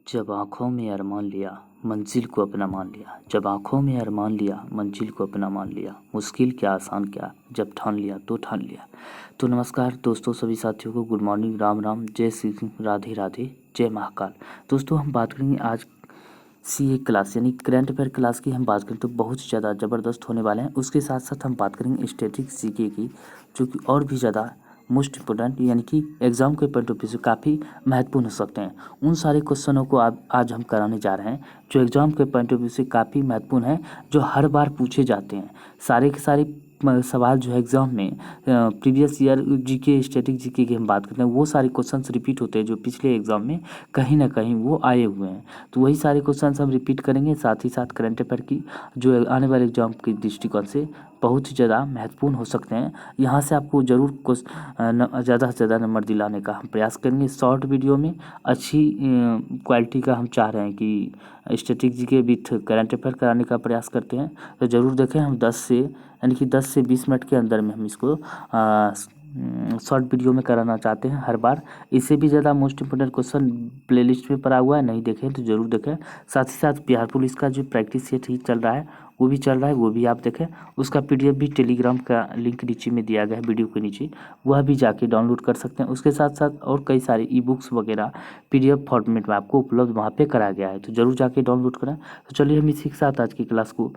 जब आँखों में अरमान लिया मंजिल को अपना मान लिया। जब आँखों में अरमान लिया मंजिल को अपना मान लिया। मुश्किल क्या आसान क्या जब ठान लिया तो ठान लिया। तो नमस्कार दोस्तों, सभी साथियों को गुड मॉर्निंग, राम राम, जय श्री कृष्ण, राधे राधे, जय महाकाल। दोस्तों हम बात करेंगे आज सीए क्लास यानी करंट अफेयर क्लास की। हम बात करें तो बहुत ज़्यादा ज़बरदस्त होने वाले हैं। उसके साथ साथ हम बात करेंगे स्टैटिक जीके की, जो कि और भी ज़्यादा मोस्ट इम्पोर्टेंट यानी कि एग्जाम के पॉइंट ऑफ व्यू से काफ़ी महत्वपूर्ण हो सकते हैं। उन सारे क्वेश्चनों को आज हम कराने जा रहे हैं जो एग्जाम के पॉइंट ऑफ व्यू से काफ़ी महत्वपूर्ण है, जो हर बार पूछे जाते हैं। सारे के सारे सवाल जो है एग्जाम में previous year GK static GK की हम बात करते हैं, वो सारे क्वेश्चंस रिपीट होते हैं जो पिछले एग्जाम में कहीं ना कहीं वो आए हुए हैं। तो वही सारे क्वेश्चंस हम रिपीट करेंगे, साथ ही साथ करंट अफेयर की जो आने वाले एग्जाम के दृष्टिकोण से बहुत ही ज़्यादा महत्वपूर्ण हो सकते हैं। यहाँ से आपको ज़रूर कुछ ज़्यादा से ज़्यादा नंबर दिलाने का हम प्रयास करेंगे। शॉर्ट वीडियो में अच्छी क्वालिटी का हम चाह रहे हैं कि static GK with current affair कराने का प्रयास करते हैं। तो ज़रूर देखें। हम 10 से 20 मिनट के अंदर में हम इसको शॉर्ट वीडियो में कराना चाहते हैं हर बार। इससे भी ज़्यादा मोस्ट इम्पोर्टेंट क्वेश्चन प्लेलिस्ट में पड़ा हुआ है, नहीं देखें तो ज़रूर देखें। साथ ही साथ बिहार पुलिस का जो प्रैक्टिस सेट ही चल रहा है वो भी चल रहा है, वो भी आप देखें। उसका पीडीएफ भी टेलीग्राम का लिंक नीचे में दिया गया है वीडियो के नीचे, वह भी जाके डाउनलोड कर सकते हैं। उसके साथ साथ और कई सारे ई बुक्स वगैरह पीडीएफ फॉर्मेट में आपको उपलब्ध वहाँ पे करा गया है, तो ज़रूर जाके डाउनलोड करें। तो चलिए हम इसी के साथ आज की क्लास को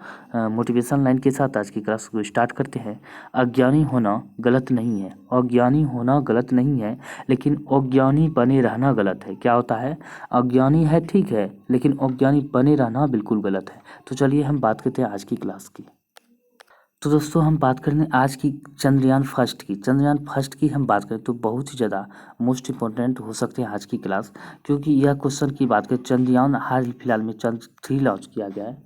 मोटिवेशन लाइन के साथ आज की क्लास को स्टार्ट करते हैं। अज्ञानी होना गलत नहीं है, अज्ञानी होना गलत नहीं है, लेकिन अज्ञानी बने रहना गलत है। क्या होता है? अज्ञानी है ठीक है, लेकिन अज्ञानी बने रहना बिल्कुल गलत है। तो चलिए हम बात करते हैं आज की क्लास की। तो दोस्तों हम बात करेंगे आज की चंद्रयान फर्स्ट की। चंद्रयान फर्स्ट की हम बात करें तो बहुत ही ज़्यादा मोस्ट इम्पोर्टेंट हो सकते हैं आज की क्लास, क्योंकि यह क्वेश्चन की बात करें, चंद्रयान हाल ही फिलहाल में चंद्र 3 लॉन्च किया गया है।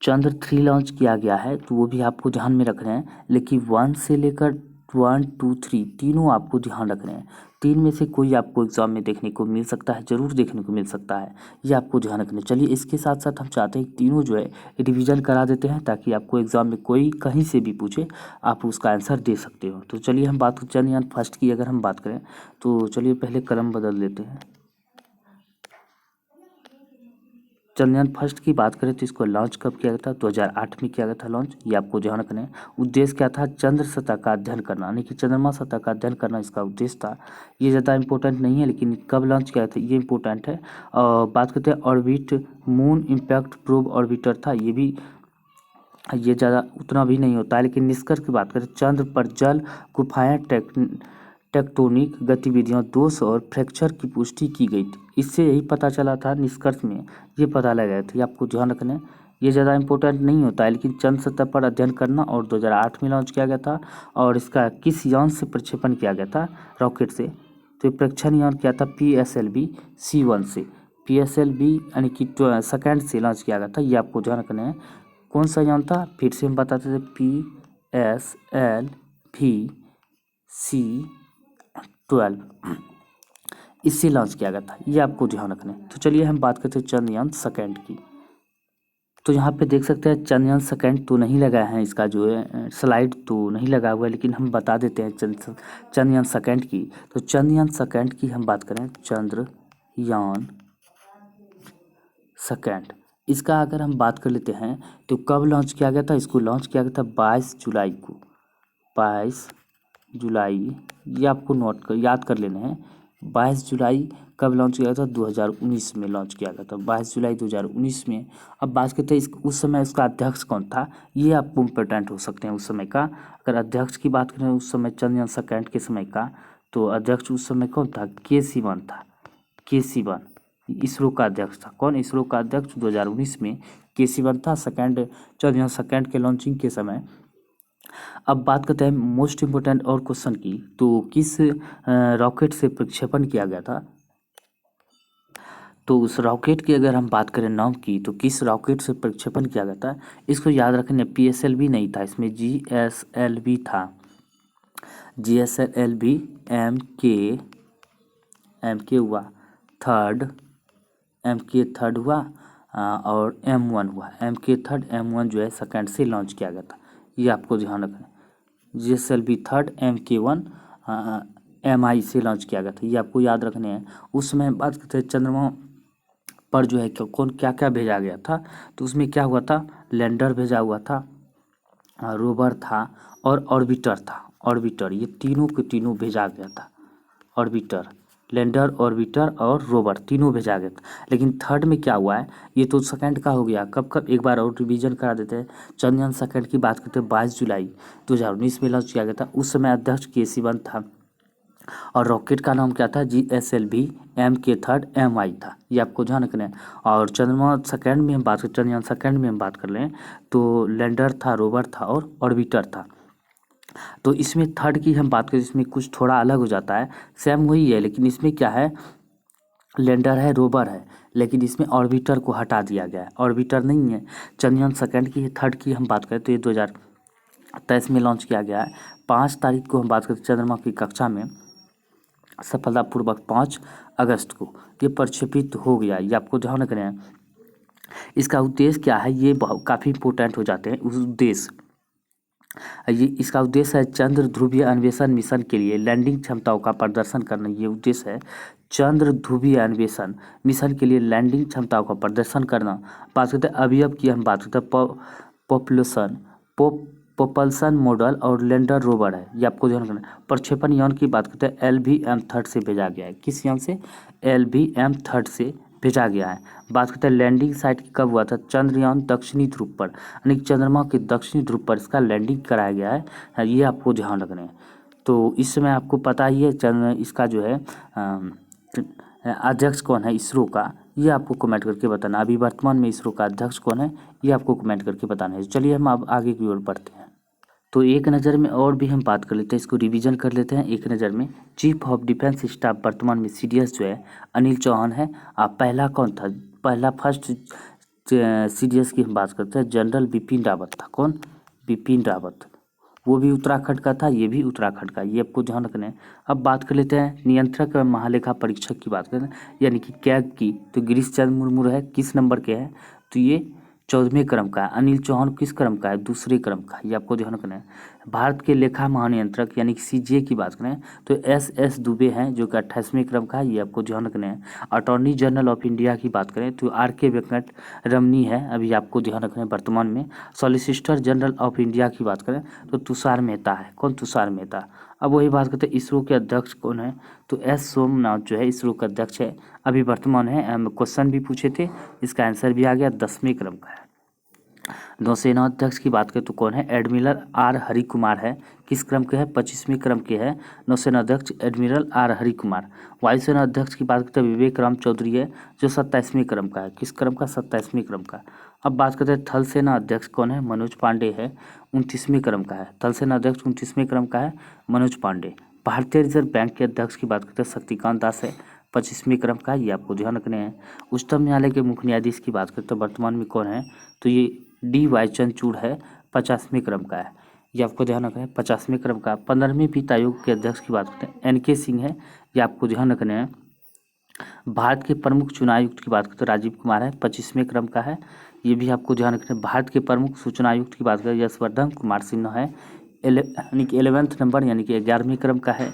चंद्र 3 लॉन्च किया गया है, तो वो भी आपको ध्यान में रख रहे हैं। लेकिन 1 से लेकर 1, 2, 3 तीनों आपको ध्यान रख रहे हैं। 3 में से कोई आपको एग्जाम में देखने को मिल सकता है, ज़रूर देखने को मिल सकता है, ये आपको ध्यान रखना। चलिए इसके साथ साथ हम चाहते हैं कि तीनों जो है रिवीजन करा देते हैं, ताकि आपको एग्जाम में कोई कहीं से भी पूछे आप उसका आंसर दे सकते हो। तो चलिए हम बात चंद्रयान फर्स्ट की अगर हम बात करें तो चलिए पहले कलम बदल लेते हैं। चंद्रयान फर्स्ट की बात करें तो इसको लॉन्च कब किया गया था? 2008 में किया गया था लॉन्च, ये आपको ध्यान रखना है। उद्देश्य क्या था? चंद्र सतह का अध्ययन करना, यानी कि चंद्रमा सतह का अध्ययन करना इसका उद्देश्य था। ये ज़्यादा इंपॉर्टेंट नहीं है, लेकिन कब लॉन्च किया था ये इंपॉर्टेंट है। और बात करते हैं orbit moon impact probe orbiter था, ये ज़्यादा उतना भी नहीं होता है। लेकिन निष्कर्ष की बात करें, चंद्र पर जल गुफाएं टेक्टोनिक गतिविधियों, दोष और फ्रैक्चर की पुष्टि की गई थी। इससे यही पता चला था, निष्कर्ष में ये पता लगा था। ये आपको ध्यान रखना है, ये ज़्यादा इंपॉर्टेंट नहीं होता है, लेकिन चंद्र सतह पर अध्ययन करना। और 2008 में लॉन्च किया गया था। और इसका किस यान से प्रक्षेपण किया गया था? रॉकेट से। तो प्रक्षेपण यान किया था PSLV C1 से। PSLV यानी कि सेकेंड से लॉन्च किया गया था, ये आपको ध्यान रखना है। कौन सा यान था? फिर से हम बताते थे, PSLV C12 इससे लॉन्च किया गया था, ये आपको ध्यान रखना है। तो चलिए हम बात करते हैं चंद्रयान सेकेंड की। तो यहाँ पे देख सकते हैं चंद्रयान सेकेंड तो नहीं लगा है, इसका जो है स्लाइड तो नहीं लगा हुआ है, लेकिन हम बता देते हैं चंद्रयान सेकेंड की। तो चंद्रयान सेकेंड की हम बात करें, चंद्रयान सेकेंड, इसका अगर हम बात कर लेते हैं तो कब लॉन्च किया गया था? इसको लॉन्च किया गया था 22 जुलाई को। 22 जुलाई, ये आपको याद कर लेना है। 22 जुलाई कब लॉन्च किया था? 2019 में लॉन्च किया गया था, 22 जुलाई 2019 में। अब बात करते हैं उस समय उसका अध्यक्ष कौन था, ये आपको इम्पोर्टेंट हो सकते हैं उस समय का। अगर अध्यक्ष की बात करें उस समय चंद्रयान सेकेंड के समय का, तो अध्यक्ष उस समय कौन था? के था। के इसरो का अध्यक्ष था। कौन? इसरो का अध्यक्ष 2019 में के था, चंद्रयान सेकेंड के लॉन्चिंग के समय। अब बात करते हैं मोस्ट इम्पोर्टेंट और क्वेश्चन की, तो किस रॉकेट से प्रक्षेपण किया गया था? तो उस रॉकेट की अगर हम बात करें नाम की, तो किस रॉकेट से प्रक्षेपण किया गया था? इसको याद रखने, PSLV नहीं था, इसमें GSLV था। GSLV MK हुआ थर्ड हुआ, और M1 हुआ। MK थर्ड, M1 जो है सेकेंड से लॉन्च किया गया था, ये आपको ध्यान रखना है। GSLV थर्ड, MK1 MI से लॉन्च किया गया था, ये आपको याद रखने हैं। उस समय बात करते हैं चंद्रमा पर जो है कौन क्या क्या भेजा गया था। तो उसमें क्या हुआ था, लैंडर भेजा हुआ था, रोवर था और ऑर्बिटर था। ऑर्बिटर, ये तीनों के तीनों भेजा गया था। ऑर्बिटर, लैंडर, ऑर्बिटर और रोवर तीनों भेजा गया था। लेकिन थर्ड में क्या हुआ है, ये तो सेकंड का हो गया। कब कब एक बार और रिवीजन करा देते हैं। चंद्रयान सेकंड की बात करते हैं 22 जुलाई 2019 में लॉन्च किया गया था। उस समय अध्यक्ष के सिवन था और रॉकेट का नाम क्या था, GSLV, M के थर्ड MI था, ये आपको ध्यान रखना है। और चंद्रमा सेकंड में हम बात करें, चंद्रयान सेकंड में हम बात कर लें तो लैंडर था, रोवर था और ऑर्बिटर था। तो इसमें थर्ड की हम बात करें, इसमें कुछ थोड़ा अलग हो जाता है, सेम वही है लेकिन इसमें क्या है, लैंडर है, रोवर है, लेकिन इसमें ऑर्बिटर को हटा दिया गया है, ऑर्बिटर नहीं है। चंद्रयान सेकंड की, थर्ड की हम बात करें तो ये 2023 में लॉन्च किया गया है। 5 तारीख को हम बात करते हैं चंद्रमा की कक्षा में सफलतापूर्वक 5 अगस्त को ये प्रक्षेपित हो गया, ये आपको ध्यान रखना है। इसका उद्देश्य क्या है, ये काफ़ी इंपॉर्टेंट हो जाते हैं उस उद्देश्य। ये इसका उद्देश्य है चंद्र ध्रुवीय अन्वेषण मिशन के लिए लैंडिंग क्षमताओं का प्रदर्शन करना, ये उद्देश्य है। चंद्र ध्रुवीय अन्वेषण मिशन के लिए लैंडिंग क्षमताओं का प्रदर्शन करना। बात करते हैं अवयव की, हम बात करते हैं पॉपुलेशन, पोपल्सन मॉडल और लैंडर रोवर है, ये आपको ध्यान रखना है। प्रक्षेपण यान की बात करते हैं LVM थर्ड से भेजा गया है। किस यान से, LVM थर्ड से भेजा गया है। बात करते हैं लैंडिंग साइट की कब हुआ था, चंद्रयान दक्षिणी ध्रुव पर, यानी चंद्रमा के दक्षिणी ध्रुव पर इसका लैंडिंग कराया गया है, ये आपको ध्यान रखना है। तो इस समय आपको पता ही है चंद्र इसका जो है अध्यक्ष कौन है इसरो का, ये आपको कमेंट करके बताना। अभी वर्तमान में इसरो का अध्यक्ष कौन है, ये आपको कमेंट करके बताना है। चलिए हम अब आगे की ओर बढ़ते हैं। तो एक नज़र में और भी हम बात कर लेते हैं, इसको रिवीजन कर लेते हैं एक नज़र में। चीफ ऑफ डिफेंस स्टाफ वर्तमान में CDS जो है अनिल चौहान है। आप पहला कौन था, पहला फर्स्ट CDS की हम बात करते हैं, जनरल बिपिन रावत था। कौन, बिपिन रावत, वो भी उत्तराखंड का था, ये भी उत्तराखंड का, ये आपको ध्यान रखना है। अब बात कर लेते हैं नियंत्रक एवं महालेखा परीक्षक की बात करें, यानी कि कैग की, तो गिरीश चंद्र मुर्मू है, किस नंबर के हैं, तो ये 14वें क्रम का है। अनिल चौहान किस क्रम का है, दूसरे क्रम का, ये आपको ध्यान रखना है। भारत के लेखा महानियंत्रक यानी कि CGA की बात करें तो SS दुबे हैं जो कि 28वें क्रम का है, ये आपको ध्यान रखना है। अटॉर्नी जनरल ऑफ इंडिया की बात करें तो RK वेंकट रमनी है, अभी आपको ध्यान रखना है वर्तमान में। सॉलिसिटर जनरल ऑफ इंडिया की बात करें तो तुषार मेहता है। कौन, तुषार मेहता। अब वही बात करते हैं इसरो के अध्यक्ष कौन है, तो S सोमनाथ जो है इसरो का अध्यक्ष है, अभी वर्तमान है। क्वेश्चन भी पूछे थे, इसका आंसर भी आ गया, 10वें क्रम का है। नौसेना अध्यक्ष की बात करें तो कौन है, एडमिरल R हरि कुमार है, किस क्रम के है, 25वें क्रम के है नौसेना अध्यक्ष एडमिरल R हरि कुमार। वायुसेना अध्यक्ष की बात करते हैं विवेक राम चौधरी है, जो 27वें क्रम का है, किस क्रम का, 27वें क्रम का। अब बात करते हैं थल सेना अध्यक्ष कौन है, मनोज पांडे है, 29वें क्रम का है। थल सेना अध्यक्ष 29वें क्रम का है, मनोज पांडे। भारतीय रिजर्व बैंक के अध्यक्ष की बात करते हैं शक्तिकांत दास है, 25वें क्रम का, ये आपको ध्यान रखने हैं। उच्चतम न्यायालय के मुख्य न्यायाधीश की बात करते हैं वर्तमान में कौन है, तो ये DY चंद्रचूड़ है, 50वें क्रम का है, ये आपको ध्यान रखना है, 50वें क्रम का। 15वें वित्त आयोग के अध्यक्ष की बात करते हैं NK सिंह है, ये आपको ध्यान रखना है। भारत के प्रमुख चुनाव आयुक्त की बात करते हैं राजीव कुमार है, 25वें क्रम का है, ये भी आपको ध्यान रखना है। भारत के प्रमुख सूचना आयुक्त की बात करें यशवर्धन कुमार सिन्हा है, यानी कि 11वें नंबर यानी कि 11वें क्रम का है।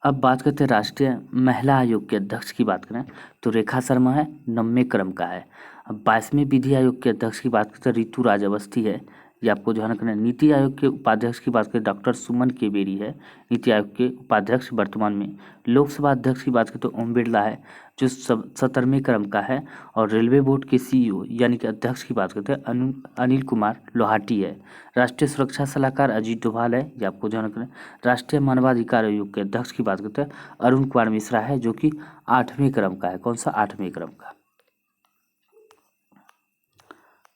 अब बात करते हैं राष्ट्रीय महिला आयोग के अध्यक्ष की बात करें तो रेखा शर्मा है, 9वें क्रम का है। अब 22वें विधि आयोग के अध्यक्ष की बात करते हैं ऋतु राज अवस्थी है, ये आपको ध्यान रखना है। नीति आयोग के उपाध्यक्ष की बात करें डॉक्टर सुमन केबेरी है, नीति आयोग के उपाध्यक्ष वर्तमान में। लोकसभा अध्यक्ष की बात करें तो ओम बिरला है, जो 17वें क्रम का है। और रेलवे बोर्ड के CEO यानी कि अध्यक्ष की बात करते हैं अनिल कुमार लोहाटी है। राष्ट्रीय सुरक्षा सलाहकार अजीत डोभाल है, ये आपको ध्यान रखना है। राष्ट्रीय मानवाधिकार आयोग के अध्यक्ष की बात करते हैं अरुण कुमार मिश्रा है, जो कि 8वें क्रम का है। कौन सा, 8वें क्रम का।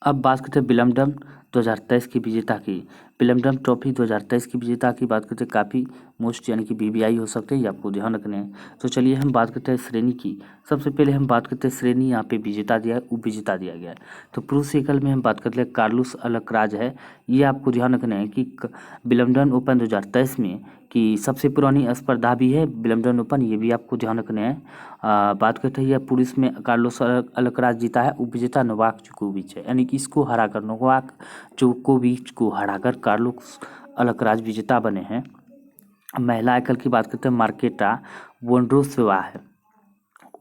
अब बात करते हैं विलियमडन 2023 की विजेता की, विलियमडन ट्रॉफी 2023 की विजेता की बात करते हैं, काफ़ी मोस्ट यानी कि BBI हो सकते हैं, ये आपको ध्यान रखने हैं। तो चलिए हम बात करते हैं श्रेणी की। सबसे पहले हम बात करते हैं श्रेणी, यहाँ पे विजेता दिया है, उप विजेता दिया गया है। तो पुरुष एकल में हम बात करते हैं कार्लोस अल्कराज है, ये आपको ध्यान रखना है कि विलियमडन ओपन 2023 में की सबसे पुरानी स्पर्धा भी है विलियमडन ओपन, ये भी आपको ध्यान रखना है। बात करते हैं यह पुरुष में कार्लोस अल्कराज जीता है, उपविजेता नोवाक जोकोविच है, यानी कि इसको हराकर, नोवाक जोकोविच को हराकर कार्लोस अल्कराज विजेता बने हैं। महिला आयकल की बात करते हैं, मार्केटा वोंड्रोसोवा है,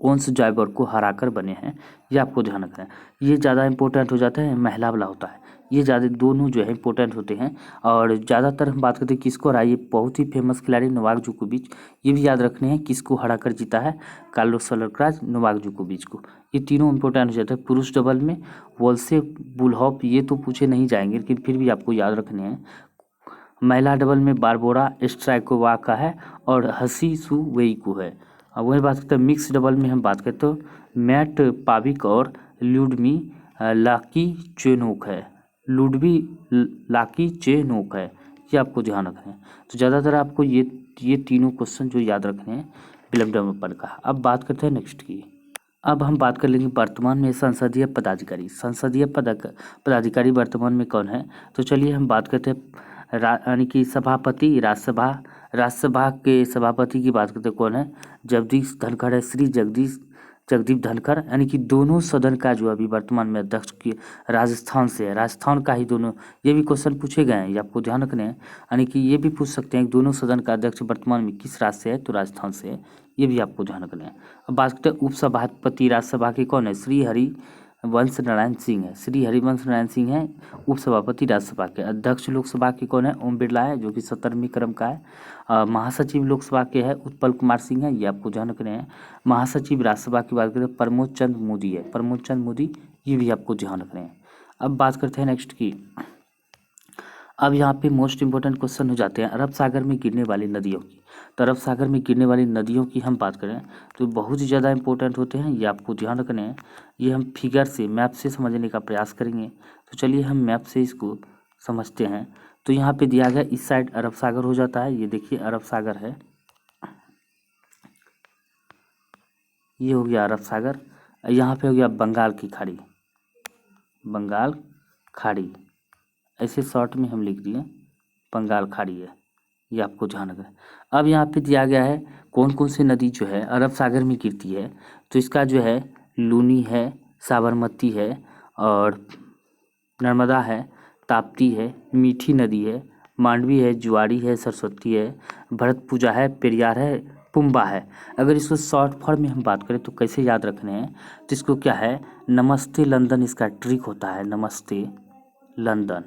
ओन्स जॉयबर को हराकर बने हैं। ये आपको ध्यान रखना है, ये ज़्यादा इंपॉर्टेंट हो जाता है, महिला वाला होता है, ये ज़्यादा दोनों जो है इंपॉर्टेंट होते हैं। और ज़्यादातर हम बात करते हैं किसको हरा, ये बहुत ही फेमस खिलाड़ी नोवाक जोकोविच, ये भी याद रखने हैं किसको हराकर जीता है, कार्लोस अल्काराज, नोवाक जोकोविच को। ये तीनों इंपॉर्टेंट हो जाते हैं। पुरुष डबल में वोल्से बुलहॉप, ये तो पूछे नहीं जाएंगे लेकिन फिर भी आपको याद रखने हैं। महिला डबल में बारबोरा स्ट्राइकोवा का है और हसी सु वेई को है। अब वही बात करते हैं मिक्स डबल में हम बात करते तो मैट पाविक और लुडमी लाकी चेनोक है, लुडवी लाकी चेनोक है, ये आपको ध्यान रखना है। तो ज़्यादातर आपको ये तीनों क्वेश्चन जो याद रखने हैं विलियम डबल का। अब बात करते हैं नेक्स्ट की। अब हम बात कर लेंगे वर्तमान में संसदीय पदाधिकारी। संसदीय पदाधिकारी वर्तमान में कौन है, तो चलिए हम बात करते हैं यानी कि सभापति, राज्यसभा के सभापति की बात करते हैं कौन है, जगदीश धनखड़ है, श्री जगदीप धनखड़, यानी कि दोनों सदन का जो अभी वर्तमान में अध्यक्ष की राजस्थान से है, राजस्थान का ही दोनों, ये भी क्वेश्चन पूछे गए हैं, ये आपको ध्यान रखने हैं। यानी कि ये भी पूछ सकते हैं कि दोनों सदन का अध्यक्ष वर्तमान में किस राज्य से है, तो राजस्थान से है, ये भी आपको ध्यान रखना है। अब बात करते हैं उपसभापति राज्यसभा के कौन है, श्री हरिवंश नारायण सिंह है, श्री हरिवंश नारायण सिंह है उपसभापति राज्यसभा के। अध्यक्ष लोकसभा के कौन है, ओम बिरला है, जो कि 70वीं क्रम का है। महासचिव लोकसभा के है उत्पल कुमार सिंह है, ये आपको ध्यान रखने हैं। महासचिव राज्यसभा की बात करें प्रमोद चंद्र मोदी है, प्रमोद चंद्र मोदी, ये भी आपको ध्यान रखने हैं। अब बात करते हैं नेक्स्ट की। अब यहाँ पे मोस्ट इंपॉर्टेंट क्वेश्चन हो जाते हैं अरब सागर में गिरने वाली नदियों की। तो अरब सागर में गिरने वाली नदियों की हम बात करें तो बहुत ही ज़्यादा इंपॉर्टेंट होते हैं, ये आपको ध्यान रखने हैं। ये हम फिगर से, मैप से समझने का प्रयास करेंगे। तो चलिए हम मैप से इसको समझते हैं। तो यहाँ पे दिया गया इस साइड अरब सागर हो जाता है, ये देखिए अरब सागर है, ये हो गया अरब सागर। यहाँ पे हो गया बंगाल की खाड़ी, बंगाल खाड़ी, ऐसे शॉर्ट में हम लिख दिए बंगाल खाड़ी है, ये आपको ध्यान रखना है। अब यहाँ पे दिया गया है कौन कौन सी नदी जो है अरब सागर में गिरती है, तो इसका जो है लूनी है, साबरमती है, और नर्मदा है, ताप्ती है, मीठी नदी है, मांडवी है, जुआरी है, सरस्वती है, भरतपुजा है, पेरियार है, पुम्बा है। अगर इसको शॉर्ट फॉर्म में हम बात करें तो कैसे याद रखने हैं, तो इसको क्या है, नमस्ते लंदन इसका ट्रिक होता है, नमस्ते लंदन,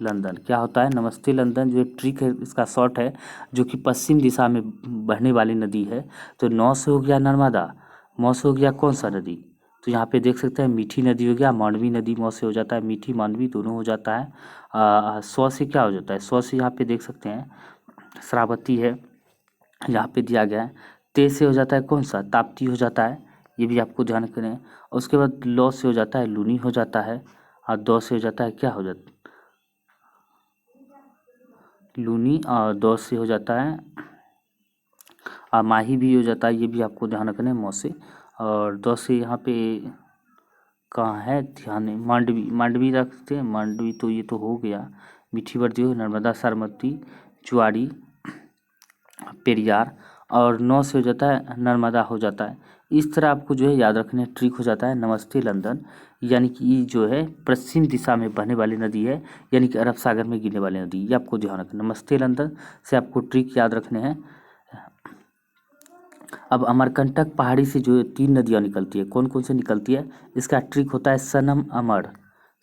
लंदन क्या होता है, नमस्ते लंदन जो ट्रिक है इसका शॉर्ट है, जो कि पश्चिम दिशा में बहने वाली नदी है। तो नौ से हो गया नर्मदा, मौ से हो गया कौन सा नदी, तो यहाँ पे देख सकते हैं मीठी नदी हो गया, मांडवी नदी मौ से हो जाता है, मीठी मांडवी दोनों हो जाता है। सौ से क्या हो जाता है, सौ से यहाँ पे देख सकते हैं श्रावती है, यहाँ पे दिया गया है। ते से हो जाता है कौन सा, ताप्ती हो जाता है, ये भी आपको ध्यान करें। और उसके बाद लौ से हो जाता है लूनी हो जाता है, और दौ से हो जाता है क्या हो जाता है, लूनी, और दौ से हो जाता है माही भी हो जाता है, ये भी आपको ध्यान रखना है, मौ से। और दौ से यहाँ पे कहाँ है ध्यान नहीं, मांडवी, मांडवी रखते हैं, मांडवी तो ये तो हो गया, मीठी वर्दी हो, नर्मदा, साबरमती, जुआरी, पेरियार, और नौ से हो जाता है नर्मदा हो जाता है। इस तरह आपको जो है याद रखने ट्रिक हो जाता है नमस्ते लंदन, यानी कि ये जो है पश्चिम दिशा में बहने वाली नदी है, यानी कि अरब सागर में गिरने वाली नदी, ये आपको ध्यान रखना, नमस्ते लंदन से आपको ट्रिक याद रखने हैं। अब अमरकंटक पहाड़ी से जो 3 नदियाँ निकलती है, कौन कौन से निकलती है, इसका ट्रिक होता है सनम अमर,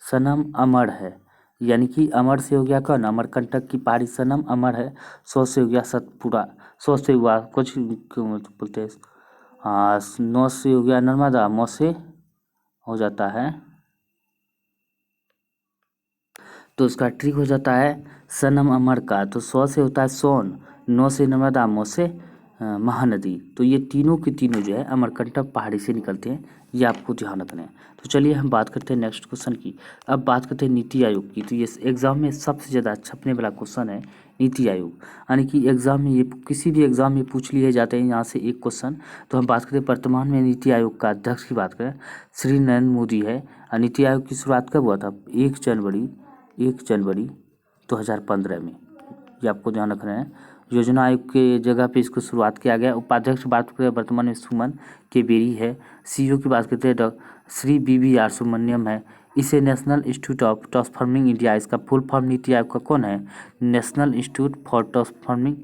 सनम अमर है, यानी कि अमर से हो गया कौन, अमरकंटक की पहाड़ी सनम अमर है। सौ से हो गया सतपुरा, सौ से हुआ कुछ क्यों बोलते हैं, हाँ, नौ से हो गया नर्मदा, मौ से हो जाता है, तो उसका ट्रिक हो जाता है सनम अमर का। तो सौ से होता है सोन, नौ से नर्मदा, मौ से महानदी। तो ये तीनों के तीनों जो है अमरकंटक पहाड़ी से निकलते हैं, ये आपको ध्यान रखना है। तो चलिए हम बात करते हैं नेक्स्ट क्वेश्चन की। अब बात करते हैं नीति आयोग की। तो ये एग्जाम में सबसे ज़्यादा छपने वाला क्वेश्चन है नीति आयोग, यानी कि एग्जाम में ये किसी भी एग्जाम में पूछ लिए जाते हैं यहाँ से एक क्वेश्चन। तो हम बात करते हैं वर्तमान में नीति आयोग का अध्यक्ष की बात करें, श्री नरेंद्र मोदी है। नीति आयोग की शुरुआत कब हुआ था, 1 जनवरी 2015 में, ये आपको ध्यान रखना है। योजना आयोग के जगह पे इसको शुरुआत किया गया। उपाध्यक्ष बात करें वर्तमान में सुमन के बेरी है। सीईओ की बात करते हैं श्री BVR सुब्रमण्यम है। इसे national institute of transforming India, इसका फुल फॉर्म नीति आयोग का कौन है? National institute for transforming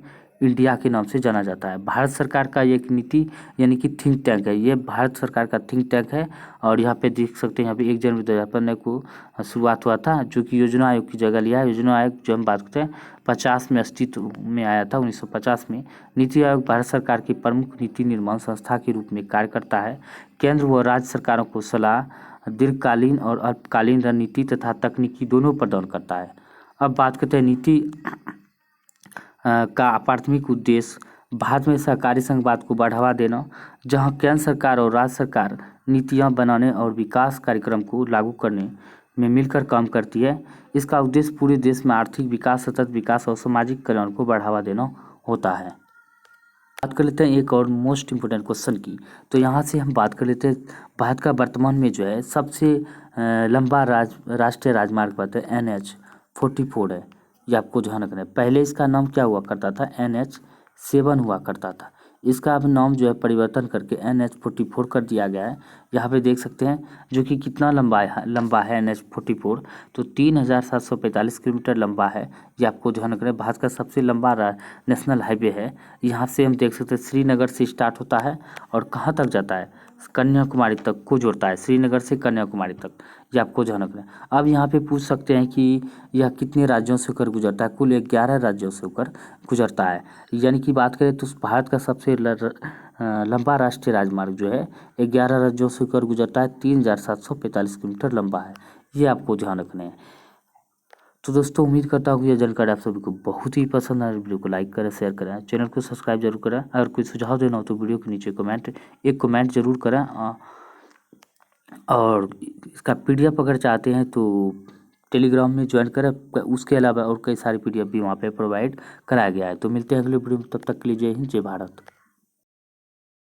India के नाम से जाना जाता है। भारत सरकार का एक नीति यानी कि थिंक टैंक है, ये भारत सरकार का थिंक टैंक है। और यहाँ पे देख सकते हैं, यहाँ पे 1 जनवरी 2015 को शुरुआत हुआ था, जो कि योजना आयोग की जगह लिया है। योजना आयोग जो हम बात करते हैं 50 में अस्तित्व में आया था, 1950 में। नीति आयोग भारत सरकार की प्रमुख नीति निर्माण संस्था के रूप में कार्य करता है। केंद्र व राज्य सरकारों को सलाह, दीर्घकालीन और अल्पकालीन रणनीति तथा तकनीकी दोनों प्रदान करता है। अब बात करते हैं नीति का प्राथमिक उद्देश्य भारत में सहकारी संघवाद को बढ़ावा देना, जहां केंद्र सरकार और राज्य सरकार नीतियां बनाने और विकास कार्यक्रम को लागू करने में मिलकर काम करती है। इसका उद्देश्य पूरे देश में आर्थिक विकास, सतत विकास और सामाजिक कल्याण को बढ़ावा देना होता है। बात कर लेते हैं एक और मोस्ट इम्पोर्टेंट क्वेश्चन की। तो यहाँ से हम बात कर लेते हैं भारत का वर्तमान में जो है सबसे लंबा राष्ट्रीय राजमार्ग पथ है NH-44 है। ये आपको ध्यान रखना है। पहले इसका नाम क्या हुआ करता था? NH-7 हुआ करता था। इसका अब नाम जो है परिवर्तन करके NH-44 कर दिया गया है। यहाँ पे देख सकते हैं जो कि कितना लंबा है NH-44, तो 3745 किलोमीटर लंबा है। ये आपको ध्यान रखना है। भारत का सबसे लंबा नेशनल हाईवे है। यहाँ से हम देख सकते हैं श्रीनगर से स्टार्ट होता है और कहाँ तक जाता है? कन्याकुमारी तक को जोड़ता है, श्रीनगर से कन्याकुमारी तक। ये आपको ध्यान रखना है। अब यहाँ पे पूछ सकते हैं कि यह कितने राज्यों से होकर गुजरता है? कुल 11 राज्यों से होकर गुजरता है। यानी कि बात करें तो भारत का सबसे लंबा राष्ट्रीय राजमार्ग जो है 11 राज्यों से होकर गुजरता है, 3745 किलोमीटर लंबा है। ये आपको ध्यान रखना है। तो दोस्तों उम्मीद करता हूँ कि यह जानकारी आप सभी को बहुत ही पसंद आए। वीडियो को लाइक करें, शेयर करें, चैनल को सब्सक्राइब जरूर करें। अगर कोई सुझाव देना हो तो वीडियो के नीचे एक कमेंट जरूर करें। और इसका PDF अगर चाहते हैं तो टेलीग्राम में ज्वाइन करें। उसके अलावा और कई सारी PDF भी वहाँ पे प्रोवाइड कराया गया है। तो मिलते हैं अगले वीडियो में, तब तक के लिए जय हिंद, जय भारत।